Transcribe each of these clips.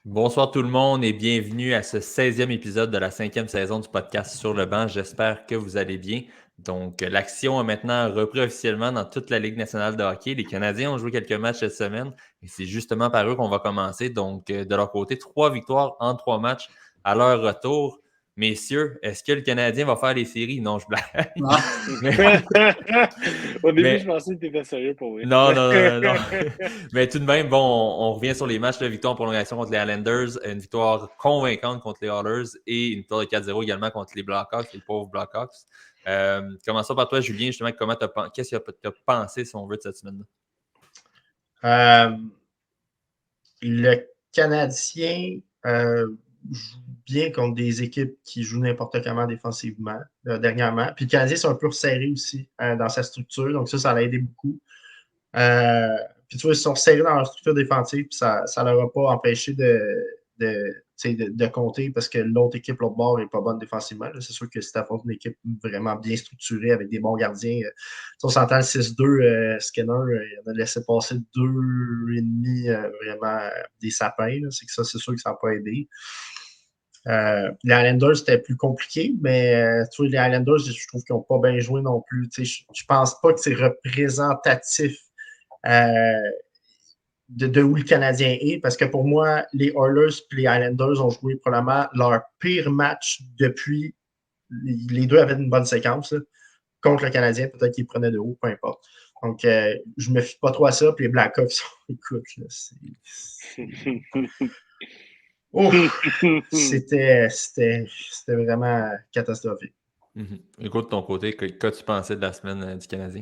Bonsoir tout le monde et bienvenue à ce 16e épisode de la 5e saison du podcast Sur le banc. J'espère que vous allez bien. Donc, l'action a maintenant repris officiellement dans toute la Ligue nationale de hockey. Les Canadiens ont joué quelques matchs cette semaine et c'est justement par eux qu'on va commencer. Donc, de leur côté, 3 victoires en 3 matchs à leur retour. Messieurs, est-ce que le Canadien va faire les séries? Non, je blague. Ah. Mais, Au début, je mais pensais que tu étais sérieux pour vrai. non. Mais tout de même, bon, on revient sur les matchs. La victoire en prolongation contre les Islanders, une victoire convaincante contre les Oilers et une victoire de 4-0 également contre les Blackhawks, les pauvres Blackhawks. Commençons par toi, Julien, justement, qu'est-ce que tu as pensé, si on veut, de cette semaine-là? Le Canadien joue bien contre des équipes qui jouent n'importe comment défensivement dernièrement. Puis le Canadien, c'est un peu resserré aussi dans sa structure. Donc ça l'a aidé beaucoup. Puis tu vois, ils sont serrés dans leur structure défensive. Puis ça ne leur a pas empêché de compter parce que l'autre équipe, l'autre bord, n'est pas bonne défensivement. Là. C'est sûr que si tu affrontes une équipe vraiment bien structurée avec des bons gardiens, on s'entend le 6-2, Skinner, il en a laissé passer 2,5 vraiment des sapins. Là. C'est que ça, c'est sûr que ça n'a pas aidé. Les Islanders, c'était plus compliqué, mais tu vois, les Islanders, je trouve qu'ils n'ont pas bien joué non plus. Je ne pense pas que c'est représentatif de où le Canadien est, parce que pour moi, les Oilers et les Islanders ont joué probablement leur pire match depuis. Les deux avaient une bonne séquence là, contre le Canadien, peut-être qu'ils prenaient de haut, peu importe. Donc, je me fie pas trop à ça, puis les Blackhawks, écoute, là, c'était vraiment catastrophique. Écoute, de ton côté, qu'as-tu pensé de la semaine du Canadien?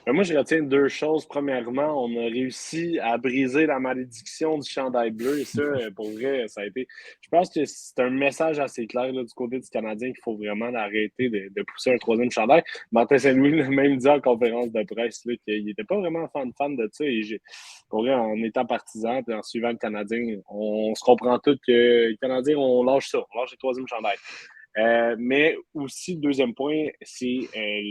Moi, je retiens deux choses. Premièrement, on a réussi à briser la malédiction du chandail bleu. Et ça, pour vrai, ça a été. Je pense que c'est un message assez clair là, du côté du Canadien qu'il faut vraiment arrêter de pousser un troisième chandail. Martin Saint-Louis l'a même dit en conférence de presse là, qu'il n'était pas vraiment fan de ça. Et pour vrai, en étant partisan et en suivant le Canadien, on se comprend tous que les Canadiens, on lâche ça. On lâche le troisième chandail. Mais aussi, le deuxième point, c'est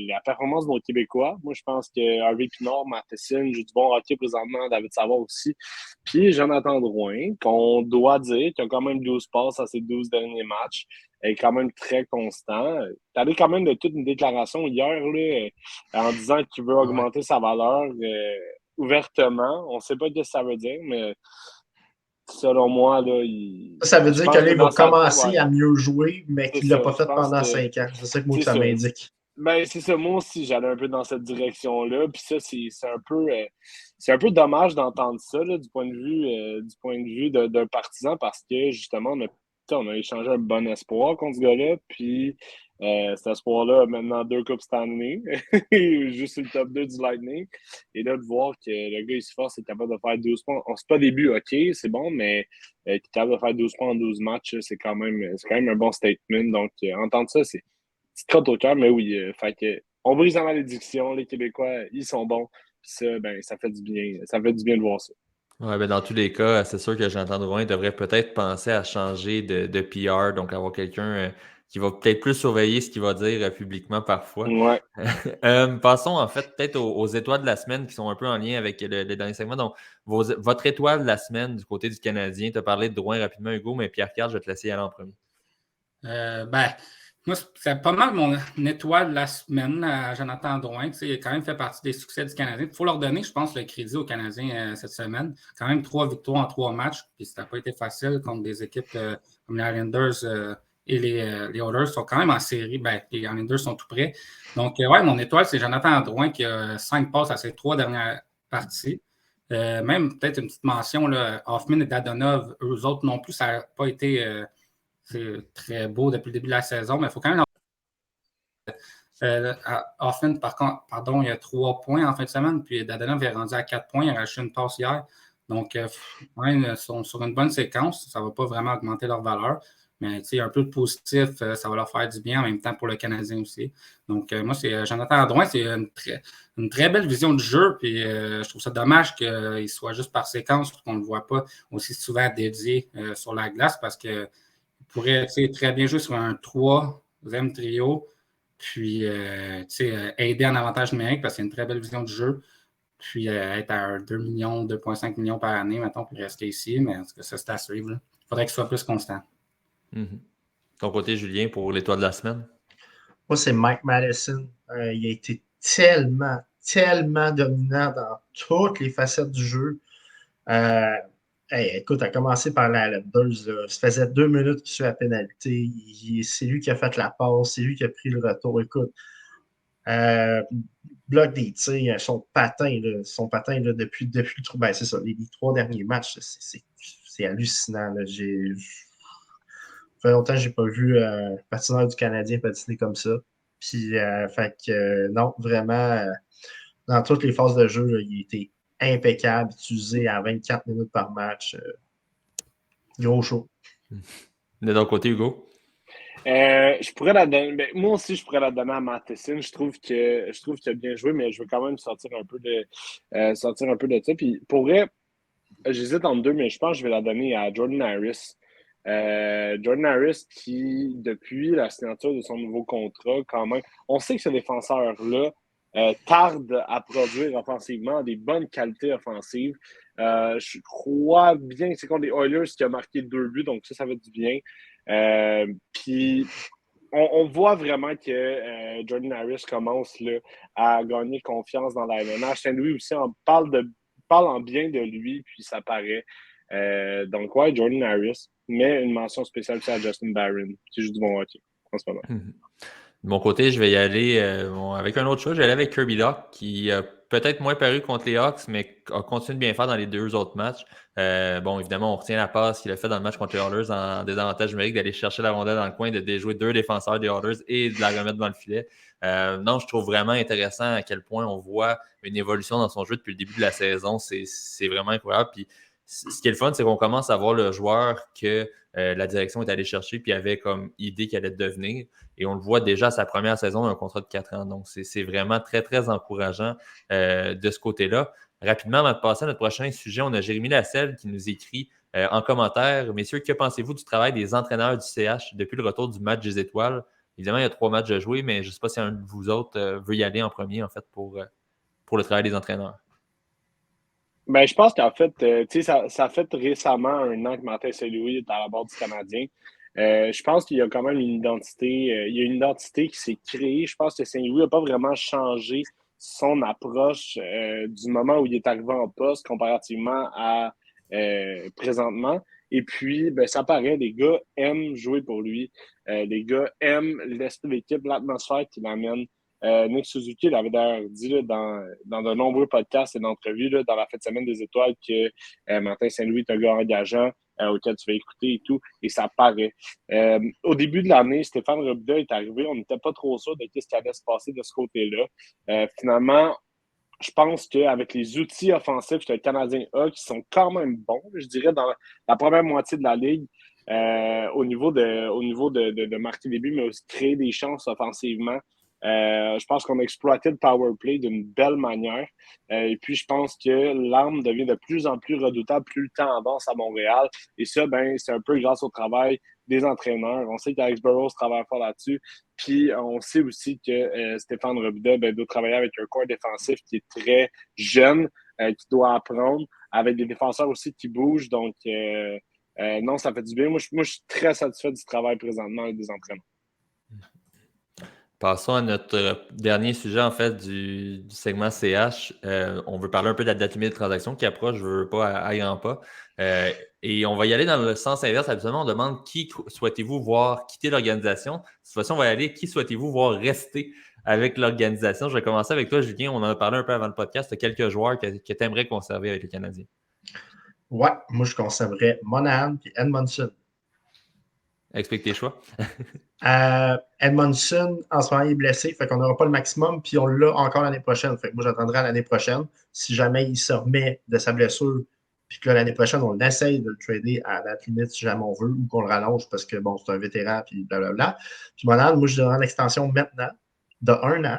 la performance de nos Québécois. Moi, je pense que Harvey Pinard, Matheson joue du bon hockey présentement, David Savard aussi. Puis Jonathan Drouin, qu'on doit dire, qui a quand même 12 passes à ses 12 derniers matchs, est quand même très constant. Tu avais quand même de toute une déclaration hier là, en disant qu'il veut augmenter sa valeur ouvertement. On ne sait pas ce que ça veut dire, mais selon moi, là, Ça veut dire que là, il va commencer ouais, à mieux jouer, mais qu'il ne l'a pas fait pendant que 5 ans. C'est ça que moi, ça ça. m'indique. Ben, c'est ça. Moi aussi, j'allais un peu dans cette direction-là. Puis ça, c'est un peu dommage d'entendre ça là, du point de vue d'un partisan parce que justement, on a échangé un bon espoir contre ce gars-là. Puis cet espoir-là a maintenant 2 Coupes Stanley, juste sur le top 2 du Lightning. Et là, de voir que le gars, il se force, est capable de faire 12 points. C'est pas début, OK, c'est bon, mais qu'il est capable de faire 12 points en 12 matchs, c'est quand même un bon statement. Donc, entendre ça, c'est crotte au cœur, mais oui, fait que on brise la malédiction, les Québécois, ils sont bons. Puis ça, ben, ça fait du bien. Ça fait du bien de voir ça. Ouais, ben dans tous les cas, c'est sûr que Jonathan Drouin devrait peut-être penser à changer de PR, donc avoir quelqu'un qui va peut-être plus surveiller ce qu'il va dire publiquement parfois. Ouais. Passons en fait peut-être aux étoiles de la semaine qui sont un peu en lien avec le dernier segment. Donc, votre étoile de la semaine du côté du Canadien, tu as parlé de Drouin rapidement, Hugo, mais Pierre-Carl, je vais te laisser y aller en premier. Moi, c'est pas mal mon étoile de la semaine à Jonathan Drouin. Il a quand même fait partie des succès du Canadien. Il faut leur donner, je pense, le crédit aux Canadiens cette semaine. Quand même 3 victoires en 3 matchs. Puis ça n'a pas été facile contre des équipes comme les Islanders et les Oilers sont quand même en série. Ben, les Islanders sont tout près. Donc, ouais, mon étoile, c'est Jonathan Drouin qui a 5 passes à ses 3 dernières parties. Même peut-être une petite mention, là, Hoffman et Dadonov, eux autres non plus, ça n'a pas été... c'est très beau depuis le début de la saison, mais il faut quand même. Hoffman, pardon, il y a 3 points en fin de semaine, puis Dadonov est rendu à 4 points. Il a acheté une passe hier. Donc, ils sont sur une bonne séquence. Ça ne va pas vraiment augmenter leur valeur. Mais un peu de positif, ça va leur faire du bien en même temps pour le Canadien aussi. Donc, moi, c'est Jonathan Drouin, c'est une très belle vision du jeu. Puis, je trouve ça dommage qu'il soit juste par séquence, qu'on ne le voit pas aussi souvent dédié sur la glace parce que pourrait très bien jouer sur un troisième trio, puis aider en avantage numérique parce qu'il y a une très belle vision du jeu. puis être à 2 millions, 2,5 millions par année, mettons, puis rester ici. Mais en tout cas, ça, c'est à suivre. Il faudrait qu'il soit plus constant. Ton côté, Julien, pour l'étoile de la semaine? Moi, c'est Mike Madison. Il a été tellement, tellement dominant dans toutes les facettes du jeu. Écoute, à commencer par la Islanders, ça faisait 2 minutes qu'il suit la pénalité. C'est lui qui a fait la passe, c'est lui qui a pris le retour. Écoute, bloc des tirs, son patin là, depuis le trou. Ben, c'est ça, les 3 derniers matchs, c'est hallucinant. Là. Ça fait longtemps que je n'ai pas vu un patineur du Canadien patiner comme ça. Puis, fait que non, vraiment, dans toutes les phases de jeu, là, il était impeccable, utilisé à 24 minutes par match. Gros show. De ton côté, Hugo? Je pourrais la donner. Moi aussi, je pourrais la donner à Matheson. Je trouve qu'il a bien joué, mais je veux quand même sortir un peu de ça. Puis pour vrai, j'hésite entre deux, mais je pense que je vais la donner à Jordan Harris. Jordan Harris qui, depuis la signature de son nouveau contrat, quand même, on sait que ce défenseur-là tarde à produire offensivement des bonnes qualités offensives. Je crois bien que c'est contre les Oilers qui a marqué 2 buts, donc ça fait du bien. Puis on voit vraiment que Jordan Harris commence là, à gagner confiance dans la LNH. Saint-Louis aussi parle en bien de lui, puis ça paraît. Donc, ouais, Jordan Harris, mais une mention spéciale à Justin Barron, qui joue du bon hockey en ce moment. De mon côté, je vais y aller avec un autre choix. Je vais aller avec Kirby Dach, qui a peut-être moins paru contre les Hawks, mais a continué de bien faire dans les 2 autres matchs. Bon, évidemment, on retient la passe qu'il a fait dans le match contre les Oilers en désavantage numérique, d'aller chercher la rondelle dans le coin, de déjouer 2 défenseurs des Oilers et de la remettre devant le filet. Non, je trouve vraiment intéressant à quel point on voit une évolution dans son jeu depuis le début de la saison. C'est vraiment incroyable. Puis, ce qui est le fun, c'est qu'on commence à voir le joueur que la direction est allée chercher puis avait comme idée qu'elle allait devenir. Et on le voit déjà à sa première saison d'un contrat de 4 ans. Donc, c'est vraiment très, très encourageant de ce côté-là. Rapidement, avant de passer à notre prochain sujet, on a Jérémy Lasselle qui nous écrit en commentaire: messieurs, que pensez-vous du travail des entraîneurs du CH depuis le retour du match des étoiles? Évidemment, il y a 3 matchs à jouer, mais je ne sais pas si un de vous autres veut y aller en premier, en fait, pour le travail des entraîneurs. Ben, je pense qu'en fait, tu sais, ça fait récemment 1 an que Martin Saint-Louis est à la barre du Canadien. Je pense qu'il y a quand même une identité. Il y a une identité qui s'est créée. Je pense que Saint-Louis n'a pas vraiment changé son approche du moment où il est arrivé en poste comparativement à présentement. Et puis, ben, ça paraît, les gars aiment jouer pour lui. Les gars aiment l'esprit d'équipe, l'atmosphère qu'il amène. Nick Suzuki l'avait d'ailleurs dit là, dans de nombreux podcasts et d'entrevues là, dans la fête de semaine des étoiles que Martin Saint-Louis est un gars engageant auquel tu vas écouter et tout, et ça paraît. Au début de l'année, Stéphane Robida est arrivé, on n'était pas trop sûr de ce qui allait se passer de ce côté-là. Finalement, je pense qu'avec les outils offensifs que le Canadien a, qui sont quand même bons, je dirais, dans la première moitié de la Ligue, au niveau de marquer des buts, mais aussi créer des chances offensivement, je pense qu'on a exploité le power play d'une belle manière. Et puis, je pense que l'arme devient de plus en plus redoutable plus le temps avance à Montréal. Et ça, ben, c'est un peu grâce au travail des entraîneurs. On sait qu'Alex Burrows travaille fort là-dessus. Puis, on sait aussi que Stéphane Robida doit travailler avec un corps défensif qui est très jeune, qui doit apprendre, avec des défenseurs aussi qui bougent. Donc, non, ça fait du bien. Moi, je suis très satisfait du travail présentement avec des entraîneurs. Passons à notre dernier sujet, en fait, du segment CH. On veut parler un peu de la date limite de transaction qui approche, je ne veux pas à grands pas. Et on va y aller dans le sens inverse. Habituellement, on demande qui souhaitez-vous voir quitter l'organisation. Cette fois-ci, on va y aller qui souhaitez-vous voir rester avec l'organisation. Je vais commencer avec toi, Julien. On en a parlé un peu avant le podcast. Tu as quelques joueurs que tu aimerais conserver avec les Canadiens. Ouais, moi, je conserverais Monahan et Edmondson. Explique tes choix. Edmondson, en ce moment, il est blessé, fait qu'on n'aura pas le maximum, puis on l'a encore l'année prochaine. Fait que moi, j'attendrai à l'année prochaine. Si jamais il se remet de sa blessure, puis que l'année prochaine, on essaye de le trader à la limite si jamais on veut, ou qu'on le rallonge parce que, bon, c'est un vétéran, puis blablabla. Puis Monahan, moi, je donnerai l'extension maintenant de 1 an.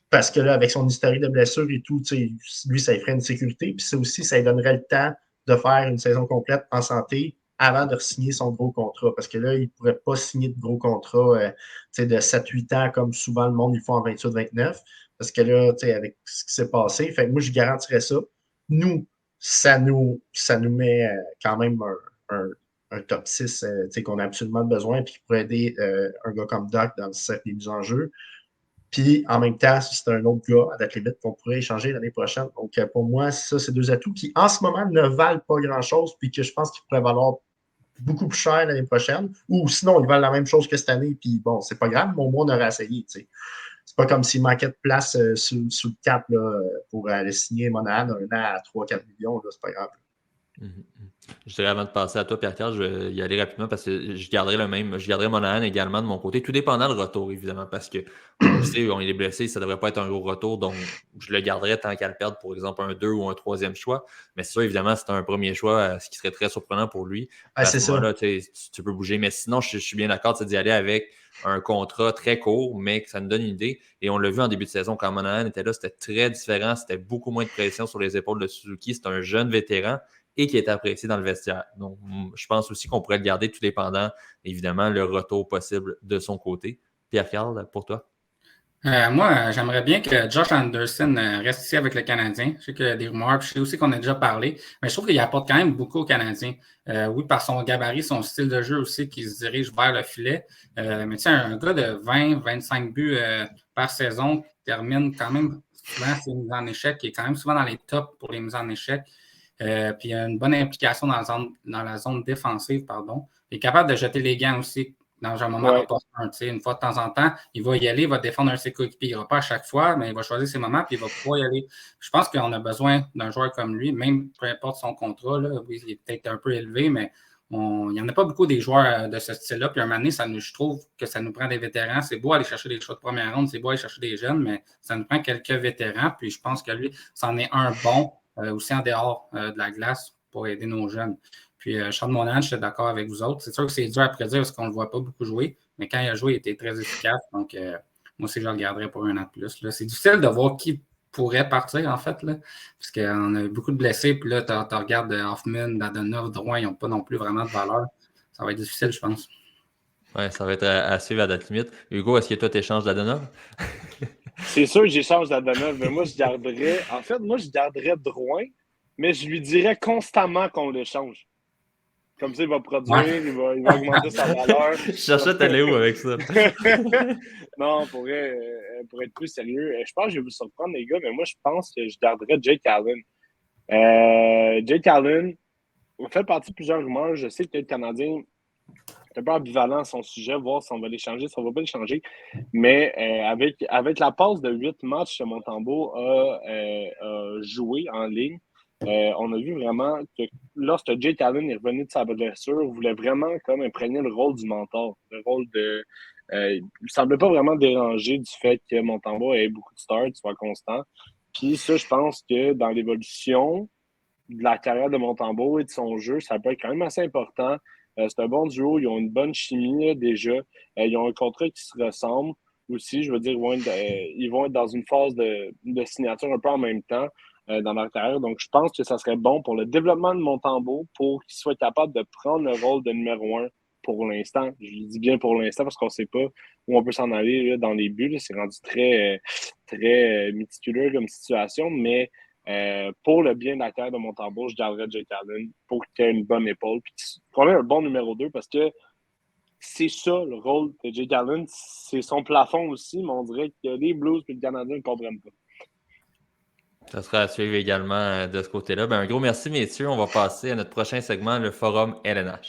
Parce que là, avec son historique de blessure et tout, lui, ça lui ferait une sécurité. Puis ça aussi, ça lui donnerait le temps de faire une saison complète en santé avant de signer son gros contrat. Parce que là, il ne pourrait pas signer de gros contrat de 7-8 ans comme souvent le monde ils font en 28-29. Parce que là, avec ce qui s'est passé, fait que moi, je garantirais ça. Nous, ça nous met quand même un top 6 qu'on a absolument besoin, puis qui pourrait aider un gars comme Doc dans le cercle des mises en jeu. Puis, en même temps, c'est un autre gars, à date limite, qu'on pourrait échanger l'année prochaine. Donc, pour moi, ça, c'est deux atouts qui, en ce moment, ne valent pas grand-chose, puis que je pense qu'ils pourraient valoir beaucoup plus cher l'année prochaine. Ou sinon, ils valent la même chose que cette année, puis bon, c'est pas grave, mais au moins, on aurait essayé, tu sais. C'est pas comme s'il manquait de place sous le cap là, pour aller signer Monahan un an à 3-4 millions, là, c'est pas grave. Je dirais avant de passer à toi, Pierre-Carl, je vais y aller rapidement parce que je garderai Monahan également de mon côté, tout dépendant le retour, évidemment, parce que on le sait, il est blessé, ça ne devrait pas être un gros retour, donc je le garderais tant qu'à le perdre, pour exemple, un 2 ou un 3e choix. Mais c'est ça, évidemment, c'est un premier choix, ce qui serait très surprenant pour lui. Ah, c'est ça. Là, tu peux bouger. Mais sinon, je suis bien d'accord d'y aller avec un contrat très court, mais que ça nous donne une idée. Et on l'a vu en début de saison, quand Monahan était là, c'était très différent, c'était beaucoup moins de pression sur les épaules de Suzuki. C'est un jeune vétéran et qui est apprécié dans le vestiaire. Donc, je pense aussi qu'on pourrait le garder tout dépendant, évidemment, le retour possible de son côté. Pierre-Carl, pour toi? Moi, j'aimerais bien que Josh Anderson reste ici avec le Canadien. Je sais qu'il y a des rumeurs, puis je sais aussi qu'on a déjà parlé, mais je trouve qu'il apporte quand même beaucoup aux Canadiens. Oui, par son gabarit, son style de jeu aussi qui se dirige vers le filet. Mais tu sais, un gars de 20-25 buts par saison qui termine quand même souvent ses mises en échec, qui est quand même souvent dans les tops pour les mises en échec. Puis il a une bonne implication dans la zone défensive, pardon. Il est capable de jeter les gants aussi dans un moment opportun. Une fois de temps en temps, il va y aller, il va défendre un de ses coéquipiers. Il n'ira pas à chaque fois, mais il va choisir ses moments puis il va pouvoir y aller. Je pense qu'on a besoin d'un joueur comme lui, même peu importe son contrat. Là, oui, il est peut-être un peu élevé, mais il n'y en a pas beaucoup des joueurs de ce style-là. Puis un moment donné, je trouve que ça nous prend des vétérans. C'est beau aller chercher des choix de première ronde, c'est beau aller chercher des jeunes, mais ça nous prend quelques vétérans. Puis je pense que lui, c'en est un bon aussi en dehors de la glace pour aider nos jeunes. Puis, Sean Monahan, je suis d'accord avec vous autres. C'est sûr que c'est dur à prédire parce qu'on ne le voit pas beaucoup jouer, mais quand il a joué, il était très efficace. Donc, moi aussi, je le regarderai pour un an de plus. Là. C'est difficile de voir qui pourrait partir, en fait, là, parce qu'on a eu beaucoup de blessés. Puis là, tu regardes Hoffman, Dadonov, Drouin, ils n'ont pas non plus vraiment de valeur. Ça va être difficile, je pense. Oui, ça va être à suivre à date limite. Hugo, est-ce que toi, tu échanges Dadonov? C'est sûr que j'échange Dadonov, mais moi, je garderais Drouin, mais je lui dirais constamment qu'on l'échange. Comme ça, il va produire, il va augmenter sa valeur. Je cherchais t'aller où avec ça? Non, pour être plus sérieux, je pense que je vais vous surprendre, les gars, mais moi, je pense que je garderais Jake Allen. Jake Allen fait partie de plusieurs rumeurs. Je sais que le Canadien est un peu ambivalent à son sujet, voir si on va l'échanger, si on ne va pas l'échanger. Mais avec la passe de 8 matchs que Montembeault a joué en ligne, on a vu vraiment que lorsque Jake Allen est revenu de sa blessure, il voulait vraiment comme imprégner le rôle du mentor. Le rôle de. Il ne semblait pas vraiment dérangé du fait que Montembeault ait beaucoup de starts, soit constant. Puis ça, je pense que dans l'évolution de la carrière de Montembeault et de son jeu, ça peut être quand même assez important. C'est un bon duo, ils ont une bonne chimie là, déjà. Ils ont un contrat qui se ressemble aussi. Je veux dire, ils vont être dans une phase de signature un peu en même temps dans leur carrière. Donc, je pense que ça serait bon pour le développement de Montembeault pour qu'il soit capable de prendre le rôle de numéro 1 pour l'instant. Je dis bien pour l'instant parce qu'on ne sait pas où on peut s'en aller là, dans les buts. Là. C'est rendu très, très méticuleux comme situation, mais pour le bien de la carrière de Montembeault, je garderais Jake Allen pour qu'il ait une bonne épaule puis qu'on ait un bon numéro 2 parce que c'est ça le rôle de Jake Allen. C'est son plafond aussi, mais on dirait que les Blues et le Canadien ne comprennent pas. Ça sera à suivre également de ce côté-là. Un gros merci, messieurs. On va passer à notre prochain segment, le Forum LNH.